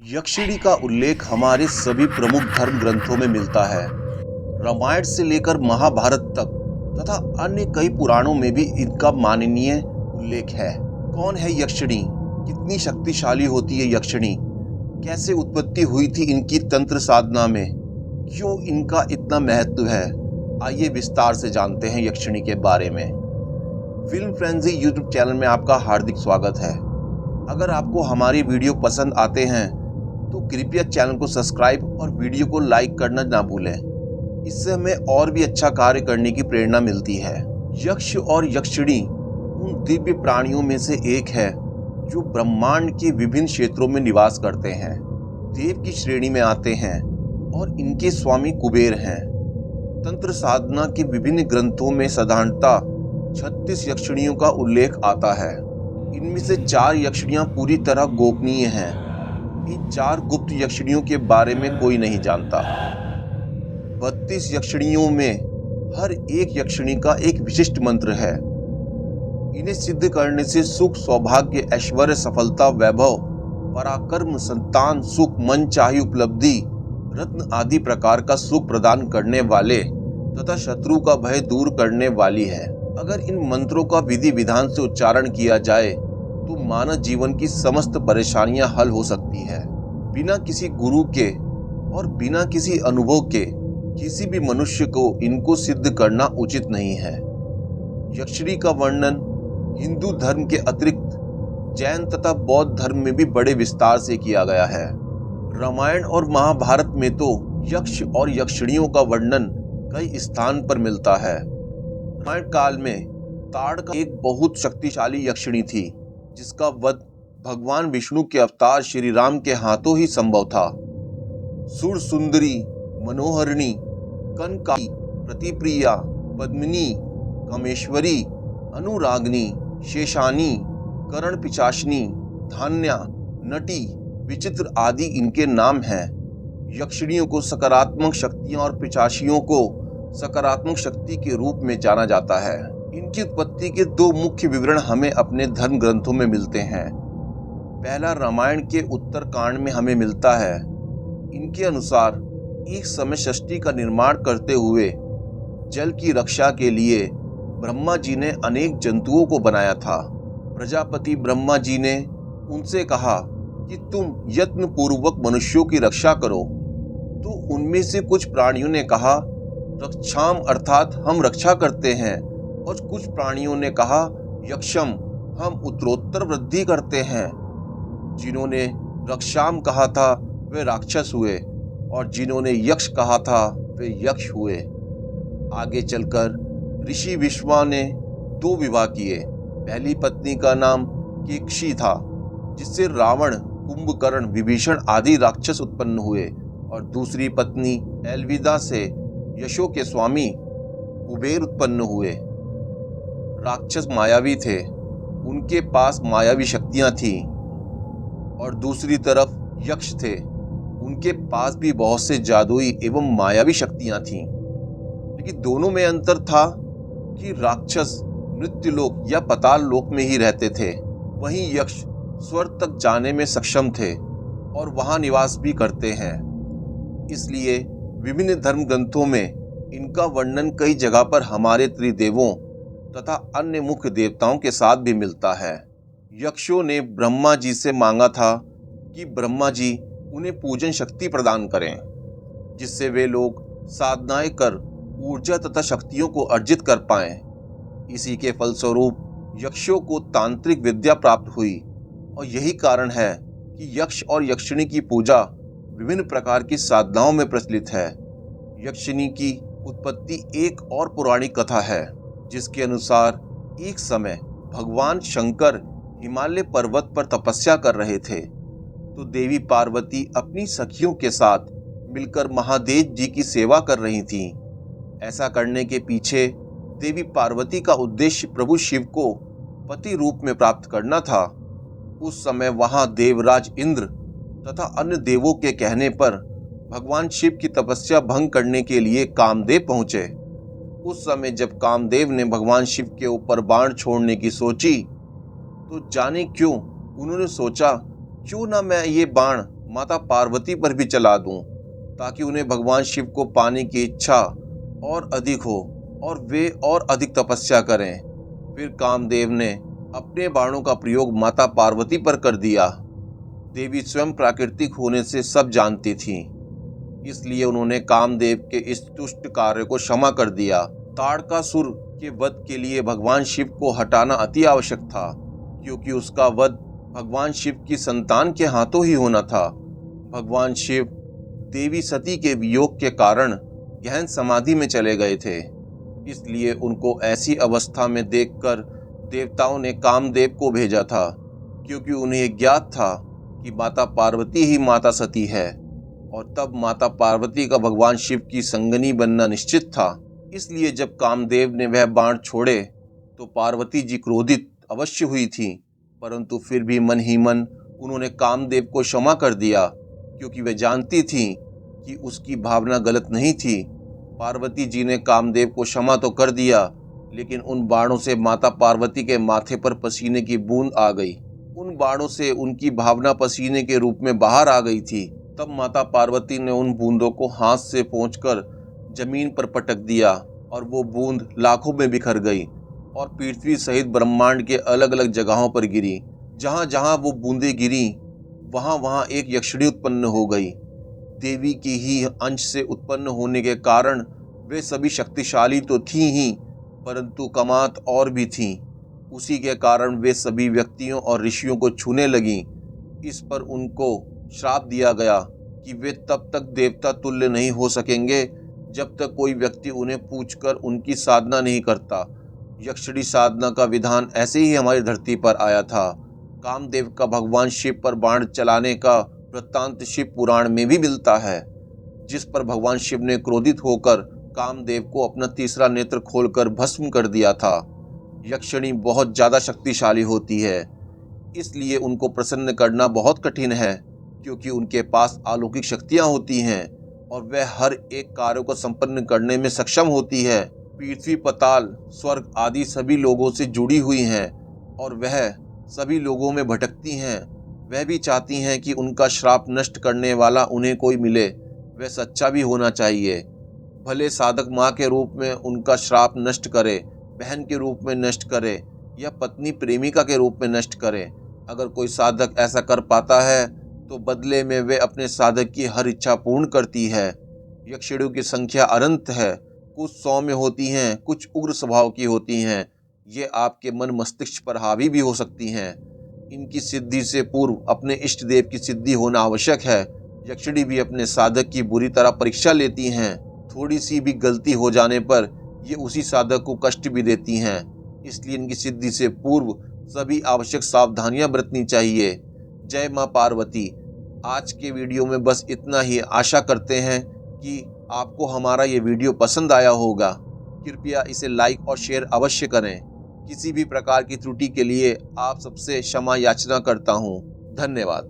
यक्षिणी का उल्लेख हमारे सभी प्रमुख धर्म ग्रंथों में मिलता है। रामायण से लेकर महाभारत तक तथा अन्य कई पुराणों में भी इनका माननीय उल्लेख है। कौन है यक्षिणी? कितनी शक्तिशाली होती है यक्षिणी? कैसे उत्पत्ति हुई थी इनकी तंत्र साधना में? क्यों इनका इतना महत्व है? आइए विस्तार से जानते हैं यक्षिणी के बारे में। फिल्म फ्रेंजी यूट्यूब चैनल में आपका हार्दिक स्वागत है। अगर आपको हमारी वीडियो पसंद आते हैं तो कृपया चैनल को सब्सक्राइब और वीडियो को लाइक करना ना भूलें। इससे हमें और भी अच्छा कार्य करने की प्रेरणा मिलती है। यक्ष और यक्षिणी उन दिव्य प्राणियों में से एक है जो ब्रह्मांड के विभिन्न क्षेत्रों में निवास करते हैं, देव की श्रेणी में आते हैं और इनके स्वामी कुबेर हैं। तंत्र साधना के विभिन्न ग्रंथों में साधारणतः 36 यक्षिणियों का उल्लेख आता है। इनमें से 4 यक्षिणियां पूरी तरह गोपनीय हैं। इन 4 गुप्त यक्षिणियों के बारे में कोई नहीं जानता। 32 यक्षिणियों में हर एक यक्षिणी का एक विशिष्ट मंत्र है। इन्हें सिद्ध करने से सुख, सौभाग्य, ऐश्वर्य, सफलता, वैभव, पराक्रम, संतान, सुख, मन चाही उपलब्धि, रत्न आदि प्रकार का सुख प्रदान करने वाले तथा शत्रु का भय दूर करने वाली है। अगर इन मंत्रों का विधि विधान से उच्चारण किया जाए तो मानव जीवन की समस्त परेशानियां हल हो सकती है। बिना किसी गुरु के और बिना किसी अनुभव के किसी भी मनुष्य को इनको सिद्ध करना उचित नहीं है। यक्षिणी का वर्णन हिंदू धर्म के अतिरिक्त जैन तथा बौद्ध धर्म में भी बड़े विस्तार से किया गया है। रामायण और महाभारत में तो यक्ष और यक्षिणियों का वर्णन कई स्थान पर मिलता है। रामायण काल में ताड़ का एक बहुत शक्तिशाली यक्षिणी थी जिसका वध भगवान विष्णु के अवतार श्री राम के हाथों ही संभव था। सुर सुंदरी, मनोहरिणी, कनकाई, प्रतिप्रिया, पद्मिनी, कामेश्वरी, अनुरागनी, शेषानी, करण पिचाशनी, धान्या, नटी, विचित्र आदि इनके नाम हैं। यक्षिणियों को सकारात्मक शक्तियां और पिचाशियों को सकारात्मक शक्ति के रूप में जाना जाता है। इनकी उत्पत्ति के 2 मुख्य विवरण हमें अपने धर्म ग्रंथों में मिलते हैं। पहला रामायण के उत्तर कांड में हमें मिलता है। इनके अनुसार एक समय सृष्टि का निर्माण करते हुए जल की रक्षा के लिए ब्रह्मा जी ने अनेक जंतुओं को बनाया था। प्रजापति ब्रह्मा जी ने उनसे कहा कि तुम यत्न पूर्वक मनुष्यों की रक्षा करो। तो उनमें से कुछ प्राणियों ने कहा रक्षाम अर्थात हम रक्षा करते हैं, और कुछ प्राणियों ने कहा यक्षम हम उत्तरोत्तर वृद्धि करते हैं। जिन्होंने रक्षाम कहा था वे राक्षस हुए और जिन्होंने यक्ष कहा था वे यक्ष हुए। आगे चलकर ऋषि विश्वा ने 2 विवाह किए। पहली पत्नी का नाम केकशी था जिससे रावण, कुंभकर्ण, विभीषण आदि राक्षस उत्पन्न हुए, और दूसरी पत्नी एलविदा से यशो के स्वामी कुबेर उत्पन्न हुए। राक्षस मायावी थे, उनके पास मायावी शक्तियां थीं, और दूसरी तरफ यक्ष थे, उनके पास भी बहुत से जादुई एवं मायावी शक्तियां थीं। लेकिन दोनों में अंतर था कि राक्षस मृत्युलोक या पाताल लोक में ही रहते थे, वहीं यक्ष स्वर्ग तक जाने में सक्षम थे और वहां निवास भी करते हैं। इसलिए विभिन्न धर्म ग्रंथों में इनका वर्णन कई जगह पर हमारे त्रिदेवों तथा अन्य मुख्य देवताओं के साथ भी मिलता है। यक्षों ने ब्रह्मा जी से मांगा था कि ब्रह्मा जी उन्हें पूजन शक्ति प्रदान करें, जिससे वे लोग साधनाएं कर ऊर्जा तथा शक्तियों को अर्जित कर पाएं। इसी के फलस्वरूप यक्षों को तांत्रिक विद्या प्राप्त हुई, और यही कारण है कि यक्ष और यक्षिणी की पूजा विभिन्न प्रकार की साधनाओं में प्रचलित है। यक्षिणी की उत्पत्ति एक और पौराणिक कथा है जिसके अनुसार एक समय भगवान शंकर हिमालय पर्वत पर तपस्या कर रहे थे, तो देवी पार्वती अपनी सखियों के साथ मिलकर महादेव जी की सेवा कर रही थीं। ऐसा करने के पीछे देवी पार्वती का उद्देश्य प्रभु शिव को पति रूप में प्राप्त करना था। उस समय वहां देवराज इंद्र तथा अन्य देवों के कहने पर भगवान शिव की तपस्या भंग करने के लिए कामदेव पहुंचे। उस समय जब कामदेव ने भगवान शिव के ऊपर बाण छोड़ने की सोची तो जाने क्यों उन्होंने सोचा क्यों ना मैं ये बाण माता पार्वती पर भी चला दूं, ताकि उन्हें भगवान शिव को पाने की इच्छा और अधिक हो और वे और अधिक तपस्या करें। फिर कामदेव ने अपने बाणों का प्रयोग माता पार्वती पर कर दिया। देवी स्वयं प्राकृतिक होने से सब जानती थीं, इसलिए उन्होंने कामदेव के इस दुष्ट कार्य को क्षमा कर दिया। ताड़कासुर के वध के लिए भगवान शिव को हटाना अति आवश्यक था, क्योंकि उसका वध भगवान शिव की संतान के हाथों ही होना था। भगवान शिव देवी सती के वियोग के कारण गहन समाधि में चले गए थे, इसलिए उनको ऐसी अवस्था में देखकर देवताओं ने कामदेव को भेजा था, क्योंकि उन्हें ज्ञात था कि माता पार्वती ही माता सती है और तब माता पार्वती का भगवान शिव की संगनी बनना निश्चित था। इसलिए जब कामदेव ने वह बाण छोड़े तो पार्वती जी क्रोधित अवश्य हुई थी, परंतु फिर भी मन ही मन उन्होंने कामदेव को क्षमा कर दिया, क्योंकि वे जानती थीं कि उसकी भावना गलत नहीं थी। पार्वती जी ने कामदेव को क्षमा तो कर दिया, लेकिन उन बाणों से माता पार्वती के माथे पर पसीने की बूंद आ गई। उन बाणों से उनकी भावना पसीने के रूप में बाहर आ गई थी। तब माता पार्वती ने उन बूंदों को हाथ से पोंछकर जमीन पर पटक दिया और वो बूंद लाखों में बिखर गई और पृथ्वी सहित ब्रह्मांड के अलग अलग जगहों पर गिरी। जहां जहां वो बूंदें गिरी वहां वहां एक यक्षिणी उत्पन्न हो गई। देवी की ही अंश से उत्पन्न होने के कारण वे सभी शक्तिशाली तो थी ही, परंतु कमात और भी थीं। उसी के कारण वे सभी व्यक्तियों और ऋषियों को छूने लगीं। इस पर उनको श्राप दिया गया कि वे तब तक देवता तुल्य नहीं हो सकेंगे जब तक कोई व्यक्ति उन्हें पूछकर उनकी साधना नहीं करता। यक्षिणी साधना का विधान ऐसे ही हमारी धरती पर आया था। कामदेव का भगवान शिव पर बाण चलाने का वृत्तांत शिव पुराण में भी मिलता है, जिस पर भगवान शिव ने क्रोधित होकर कामदेव को अपना तीसरा नेत्र खोलकर भस्म कर दिया था। यक्षिणी बहुत ज्यादा शक्तिशाली होती है, इसलिए उनको प्रसन्न करना बहुत कठिन है, क्योंकि उनके पास अलौकिक शक्तियां होती हैं और वह हर एक कार्य को संपन्न करने में सक्षम होती है। पृथ्वी, पाताल, स्वर्ग आदि सभी लोगों से जुड़ी हुई हैं और वह सभी लोगों में भटकती हैं। वह भी चाहती हैं कि उनका श्राप नष्ट करने वाला उन्हें कोई मिले। वह सच्चा भी होना चाहिए। भले साधक माँ के रूप में उनका श्राप नष्ट करे, बहन के रूप में नष्ट करे या पत्नी प्रेमिका के रूप में नष्ट करे। अगर कोई साधक ऐसा कर पाता है तो बदले में वे अपने साधक की हर इच्छा पूर्ण करती है। यक्षिणियों की संख्या अनंत है। कुछ सौम्य होती हैं, कुछ उग्र स्वभाव की होती हैं। ये आपके मन मस्तिष्क पर हावी भी हो सकती हैं। इनकी सिद्धि से पूर्व अपने इष्ट देव की सिद्धि होना आवश्यक है। यक्षिणी भी अपने साधक की बुरी तरह परीक्षा लेती हैं। थोड़ी सी भी गलती हो जाने पर ये उसी साधक को कष्ट भी देती हैं। इसलिए इनकी सिद्धि से पूर्व सभी आवश्यक सावधानियां बरतनी चाहिए। जय मां पार्वती। आज के वीडियो में बस इतना ही। आशा करते हैं कि आपको हमारा ये वीडियो पसंद आया होगा। कृपया इसे लाइक और शेयर अवश्य करें। किसी भी प्रकार की त्रुटि के लिए आप सबसे क्षमा याचना करता हूँ। धन्यवाद।